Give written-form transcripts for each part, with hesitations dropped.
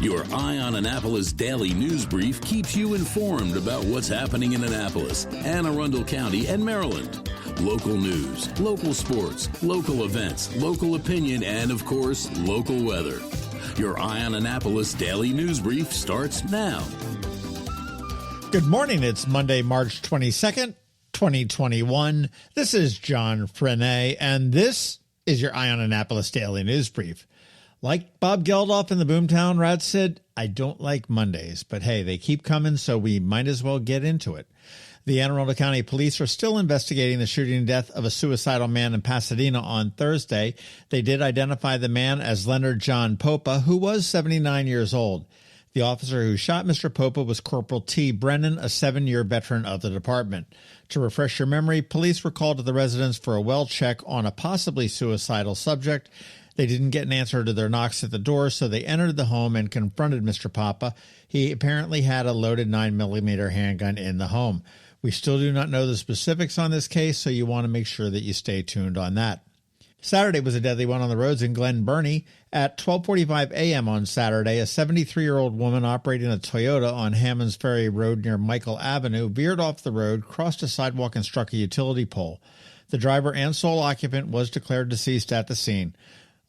Your Eye on Annapolis daily news brief keeps you informed about what's happening in Annapolis and Arundel County and Maryland. Local news, local sports, local events, local opinion, and, of course, local weather. Your Eye on Annapolis daily news brief starts now. Good morning. It's Monday, March 22nd, 2021. This is John Frenaye, and this is your Eye on Annapolis daily news brief. Like Bob Geldof in the Boomtown Rats said, I don't like Mondays, but hey, they keep coming, so we might as well get into it. The Arundel County Police are still investigating the shooting and death of a suicidal man in Pasadena on Thursday. They did identify the man as Leonard John Popa, who was 79 years old. The officer who shot Mr. Popa was Corporal T. Brennan, a 7-year veteran of the department. To refresh your memory, police were called to the residence for a well check on a possibly suicidal subject. They didn't get an answer to their knocks at the door, so they entered the home and confronted Mr. Popa. He apparently had a loaded 9mm handgun in the home. We still do not know the specifics on this case, so you want to make sure that you stay tuned on that. Saturday was a deadly one on the roads in Glen Burnie. At 12:45 a.m. on Saturday, a 73-year-old woman operating a Toyota on Hammonds Ferry Road near Michael Avenue veered off the road, crossed a sidewalk, and struck a utility pole. The driver and sole occupant was declared deceased at the scene.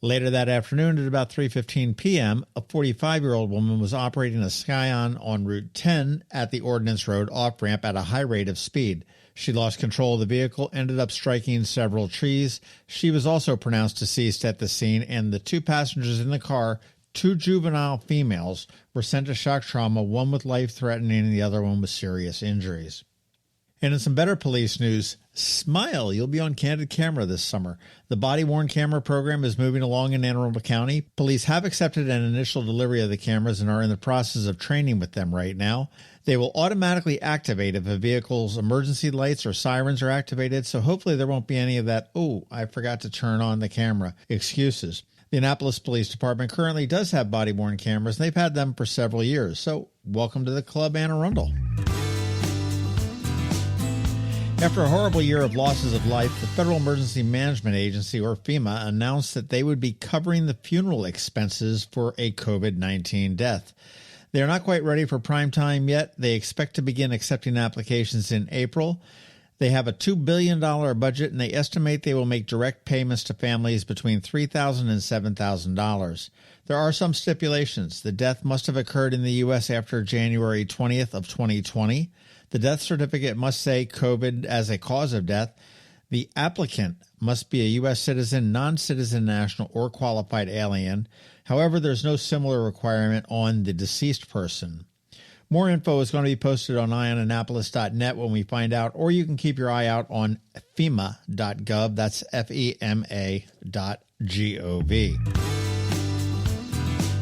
Later that afternoon at about 3:15 p.m., a 45-year-old woman was operating a Scion on Route 10 at the Ordnance Road off-ramp at a high rate of speed. She lost control of the vehicle, ended up striking several trees. She was also pronounced deceased at the scene, and the two passengers in the car, two juvenile females, were sent to shock trauma, one with life-threatening and the other one with serious injuries. And in some better police news, smile, you'll be on candid camera this summer. The body-worn camera program is moving along in Anne Arundel County. Police have accepted an initial delivery of the cameras and are in the process of training with them right now. They will automatically activate if a vehicle's emergency lights or sirens are activated, so hopefully there won't be any of that, oh, I forgot to turn on the camera, excuses. The Annapolis Police Department currently does have body-worn cameras, and they've had them for several years, so welcome to the club, Anne Arundel. After a horrible year of losses of life, the Federal Emergency Management Agency, or FEMA, announced that they would be covering the funeral expenses for a COVID-19 death. They are not quite ready for prime time yet. They expect to begin accepting applications in April. They have a $2 billion budget, and they estimate they will make direct payments to families between $3,000 and $7,000. There are some stipulations. The death must have occurred in the U.S. after January 20th of 2020. The death certificate must say COVID as a cause of death. The applicant must be a U.S. citizen, non-citizen national, or qualified alien. However, there's no similar requirement on the deceased person. More info is going to be posted on eyeonannapolis.net when we find out, or you can keep your eye out on FEMA.gov. That's FEMA.gov.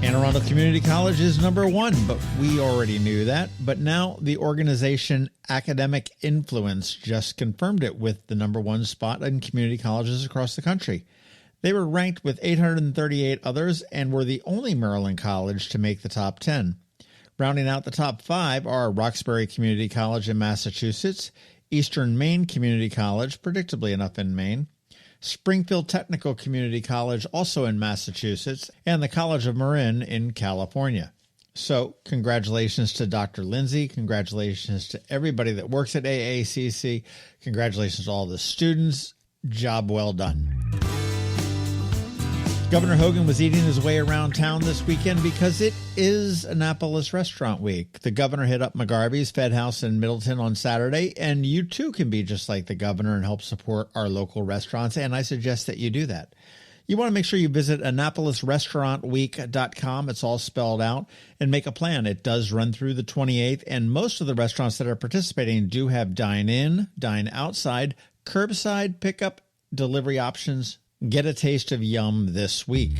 Anne Arundel Community College is number one, but we already knew that. But now the organization Academic Influence just confirmed it with the number one spot in community colleges across the country. They were ranked with 838 others and were the only Maryland college to make the top 10. Rounding out the top 5 are Roxbury Community College in Massachusetts, Eastern Maine Community College, predictably enough in Maine, Springfield Technical Community College, also in Massachusetts, and the College of Marin in California. So congratulations to Dr. Lindsay. Congratulations to everybody that works at AACC. Congratulations to all the students. Job well done. Governor Hogan was eating his way around town this weekend because it is Annapolis Restaurant Week. The governor hit up McGarvey's Fed House in Middleton on Saturday, and you too can be just like the governor and help support our local restaurants, and I suggest that you do that. You want to make sure you visit AnnapolisRestaurantWeek.com. It's all spelled out, and make a plan. It does run through the 28th, and most of the restaurants that are participating do have dine-in, dine-outside, curbside pickup, delivery options. Get a taste of yum this week.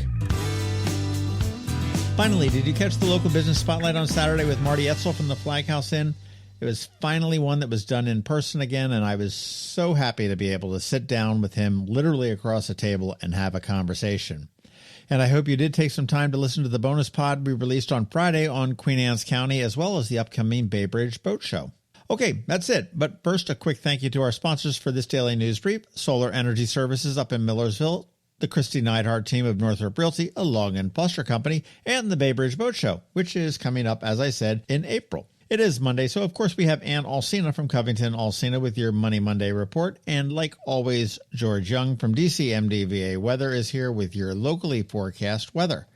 Finally, did you catch the local business spotlight on Saturday with Marty Etzel from the Flag House Inn? It was finally one that was done in person again, and I was so happy to be able to sit down with him literally across a table and have a conversation. And I hope you did take some time to listen to the bonus pod we released on Friday on Queen Anne's County, as well as the upcoming Bay Bridge Boat Show. Okay, that's it. But first, a quick thank you to our sponsors for this daily news brief. Solar Energy Services up in Millersville. the Kristi Neidhardt Team of Northrop Realty, a Long and Foster company, and the Bay Bridge Boat Show, which is coming up, as I said, in April. It is Monday, so of course we have Alsina from Covington-Alsina with your Money Monday report. And like always, George Young from DCMDV Weather is here with your locally forecast weather.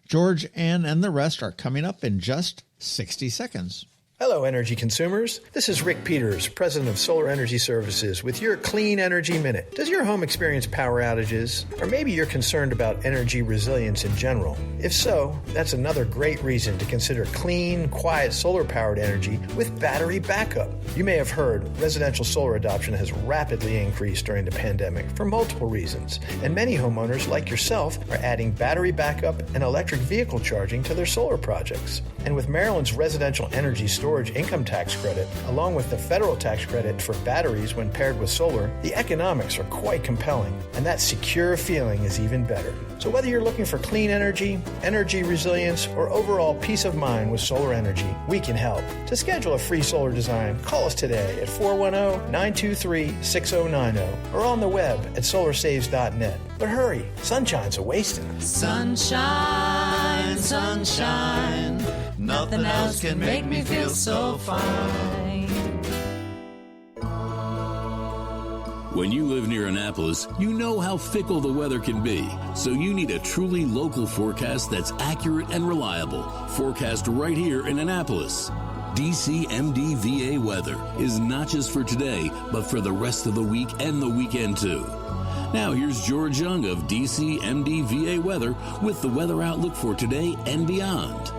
George, Ann, and the rest are coming up in just 60 seconds. Hello, energy consumers. This is Rick Peters, president of Solar Energy Services, with your Clean Energy Minute. Does your home experience power outages? Or maybe you're concerned about energy resilience in general? If so, that's another great reason to consider clean, quiet solar-powered energy with battery backup. You may have heard residential solar adoption has rapidly increased during the pandemic for multiple reasons, and many homeowners, like yourself, are adding battery backup and electric vehicle charging to their solar projects. And with Maryland's residential energy storage income tax credit, along with the federal tax credit for batteries when paired with solar, the economics are quite compelling, and that secure feeling is even better. So whether you're looking for clean energy, energy resilience, or overall peace of mind with solar energy, we can help. To schedule a free solar design, call us today at 410-923-6090 or on the web at solarsaves.net. But hurry, sunshine's a-wasting. Sunshine, sunshine, nothing else can make me feel so fine. When you live near Annapolis, you know how fickle the weather can be. So you need a truly local forecast that's accurate and reliable. Forecast right here in Annapolis. DCMDV Weather is not just for today, but for the rest of the week and the weekend too. Now here's George Young of DCMDV Weather with the weather outlook for today and beyond.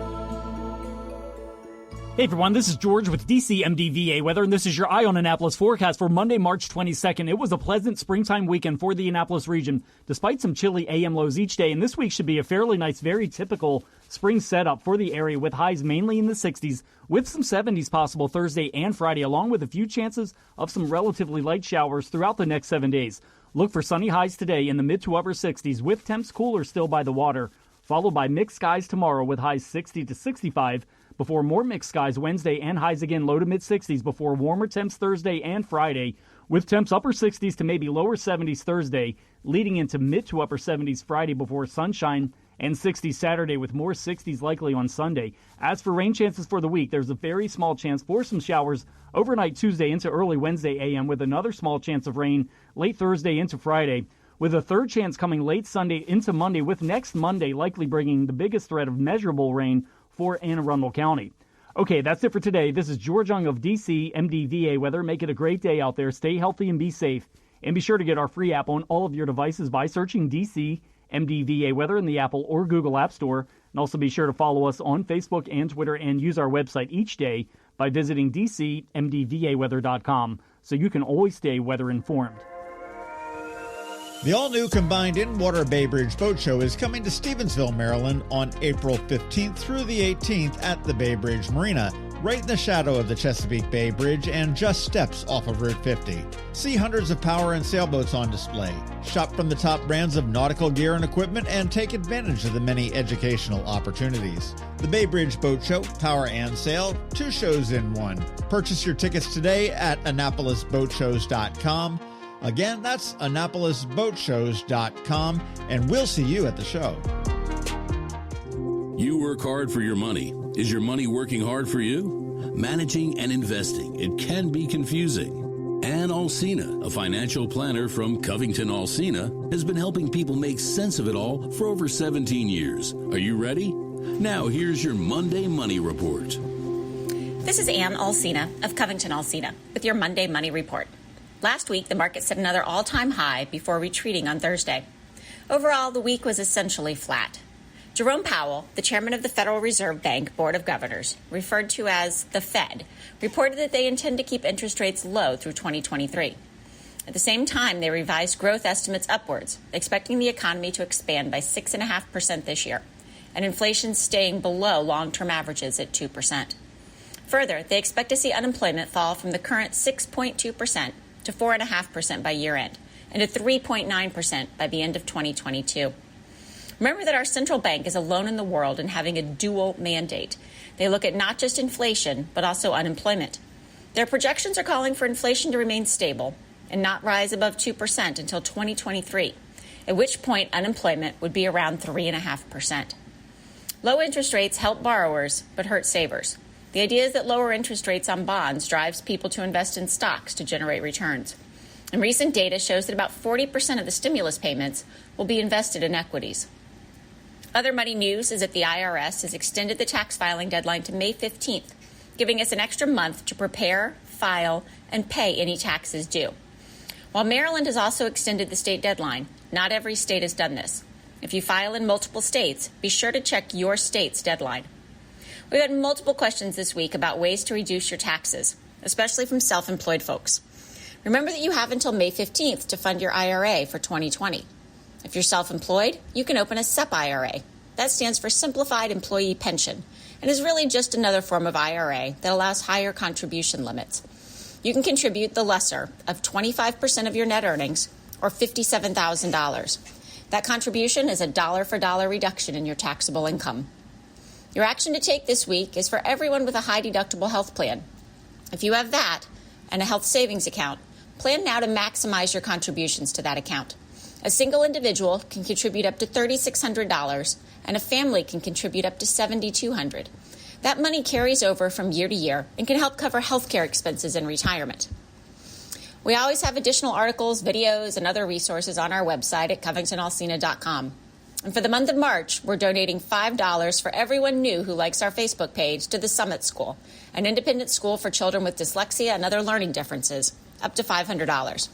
Hey everyone, this is George with DCMDV Weather, and this is your Eye on Annapolis forecast for Monday, March 22nd. It was a pleasant springtime weekend for the Annapolis region, despite some chilly AM lows each day, and this week should be a fairly nice, very typical spring setup for the area with highs mainly in the 60s, with some 70s possible Thursday and Friday, along with a few chances of some relatively light showers throughout the next 7 days. Look for sunny highs today in the mid to upper 60s, with temps cooler still by the water, followed by mixed skies tomorrow with highs 60 to 65, before more mixed skies Wednesday and highs again low to mid-60s before warmer temps Thursday and Friday, with temps upper 60s to maybe lower 70s Thursday, leading into mid to upper 70s Friday before sunshine and 60s Saturday with more 60s likely on Sunday. As for rain chances for the week, there's a very small chance for some showers overnight Tuesday into early Wednesday AM with another small chance of rain late Thursday into Friday, with a third chance coming late Sunday into Monday, with next Monday likely bringing the biggest threat of measurable rain for Arundel County. Okay, that's it for today. This is George Young of DCMDV Weather. Make it a great day out there. Stay healthy and be safe. And be sure to get our free app on all of your devices by searching DCMDV Weather in the Apple or Google App Store. And also be sure to follow us on Facebook and Twitter and use our website each day by visiting DCMDVAweather.com so you can always stay weather informed. The all-new combined in-water Bay Bridge Boat Show is coming to Stevensville, Maryland on April 15th through the 18th at the Bay Bridge Marina, right in the shadow of the Chesapeake Bay Bridge and just steps off of Route 50. See hundreds of power and sailboats on display. Shop from the top brands of nautical gear and equipment and take advantage of the many educational opportunities. The Bay Bridge Boat Show, Power and Sail, 2 shows in one. Purchase your tickets today at AnnapolisBoatShows.com. Again, that's AnnapolisBoatShows.com, and we'll see you at the show. You work hard for your money. Is your money working hard for you? Managing and investing, it can be confusing. Ann Alsina, a financial planner from CovingtonAlsina, has been helping people make sense of it all for over 17 years. Are you ready? Now here's your Monday Money Report. This is Ann Alsina of CovingtonAlsina with your Monday Money Report. Last week, the market set another all-time high before retreating on Thursday. Overall, the week was essentially flat. Jerome Powell, the chairman of the Federal Reserve Bank Board of Governors, referred to as the Fed, reported that they intend to keep interest rates low through 2023. At the same time, they revised growth estimates upwards, expecting the economy to expand by 6.5% this year, and inflation staying below long-term averages at 2%. Further, they expect to see unemployment fall from the current 6.2% to 4.5% by year-end, and to 3.9% by the end of 2022. Remember that our central bank is alone in the world in having a dual mandate. They look at not just inflation, but also unemployment. Their projections are calling for inflation to remain stable and not rise above 2% until 2023, at which point unemployment would be around 3.5%. Low interest rates help borrowers but hurt savers. The idea is that lower interest rates on bonds drives people to invest in stocks to generate returns. And recent data shows that about 40% of the stimulus payments will be invested in equities. Other money news is that the IRS has extended the tax filing deadline to May 15th, giving us an extra month to prepare, file, and pay any taxes due. While Maryland has also extended the state deadline, not every state has done this. If you file in multiple states, be sure to check your state's deadline. We've had multiple questions this week about ways to reduce your taxes, especially from self-employed folks. Remember that you have until May 15th to fund your IRA for 2020. If you're self-employed, you can open a SEP IRA. That stands for Simplified Employee Pension, and is really just another form of IRA that allows higher contribution limits. You can contribute the lesser of 25% of your net earnings, or $57,000. That contribution is a dollar-for-dollar reduction in your taxable income. Your action to take this week is for everyone with a high-deductible health plan. If you have that and a health savings account, plan now to maximize your contributions to that account. A single individual can contribute up to $3,600, and a family can contribute up to $7,200. That money carries over from year to year and can help cover health care expenses in retirement. We always have additional articles, videos, and other resources on our website at CovingtonAlsina.com. And for the month of March, we're donating $5 for everyone new who likes our Facebook page to the Summit School, an independent school for children with dyslexia and other learning differences, up to $500.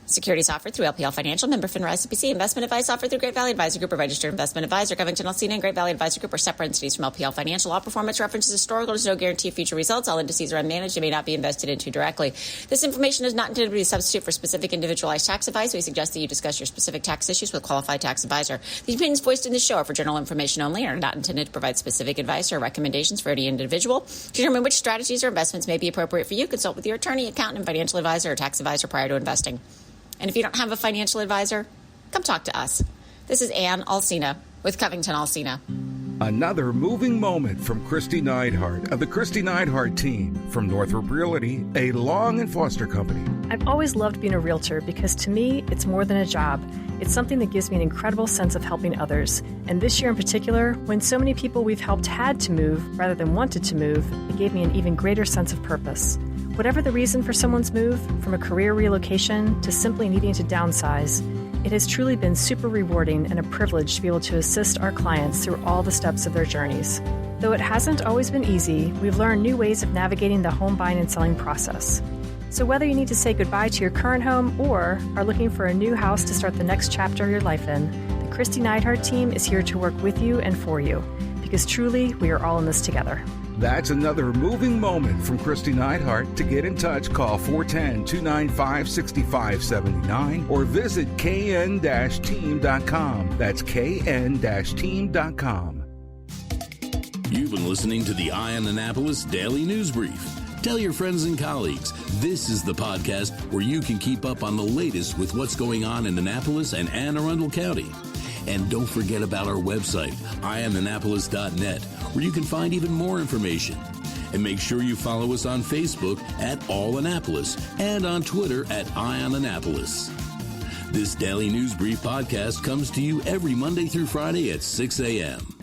Securities offered through LPL Financial, member FINRA SCPC. Investment advice offered through Great Valley Advisor Group, a registered investment advisor. CovingtonAlsina and Great Valley Advisor Group are separate entities from LPL Financial. All performance references historical. There's no guarantee of future results. All indices are unmanaged and may not be invested into directly. This information is not intended to be a substitute for specific individualized tax advice. We suggest that you discuss your specific tax issues with a qualified tax advisor. The opinions voiced in this show are for general information only and are not intended to provide specific advice or recommendations for any individual. To determine which strategies or investments may be appropriate for you, consult with your attorney, accountant, and financial advisor or tax advisor prior to investing. And if you don't have a financial advisor, come talk to us. This is Ann Alsina with CovingtonAlsina. Another moving moment from Kristi Neidhardt of the Kristi Neidhardt Team from Northrop Realty, a Long and Foster company. I've always loved being a realtor because to me, it's more than a job. It's something that gives me an incredible sense of helping others. And this year in particular, when so many people we've helped had to move rather than wanted to move, it gave me an even greater sense of purpose. Whatever the reason for someone's move, from a career relocation to simply needing to downsize, it has truly been super rewarding and a privilege to be able to assist our clients through all the steps of their journeys. Though it hasn't always been easy, we've learned new ways of navigating the home buying and selling process. So whether you need to say goodbye to your current home or are looking for a new house to start the next chapter of your life in, the Kristi Neidhardt Team is here to work with you and for you, because truly we are all in this together. That's another moving moment from Kristi Neidhardt. To get in touch, call 410-295-6579 or visit kn-team.com. That's kn-team.com. You've been listening to the Eye on Annapolis Daily News Brief. Tell your friends and colleagues, this is the podcast where you can keep up on the latest with what's going on in Annapolis and Anne Arundel County. And don't forget about our website, eyeonannapolis.net, where you can find even more information. And make sure you follow us on Facebook at All Annapolis and on Twitter at Eye on Annapolis. This Daily News Brief podcast comes to you every Monday through Friday at 6 a.m.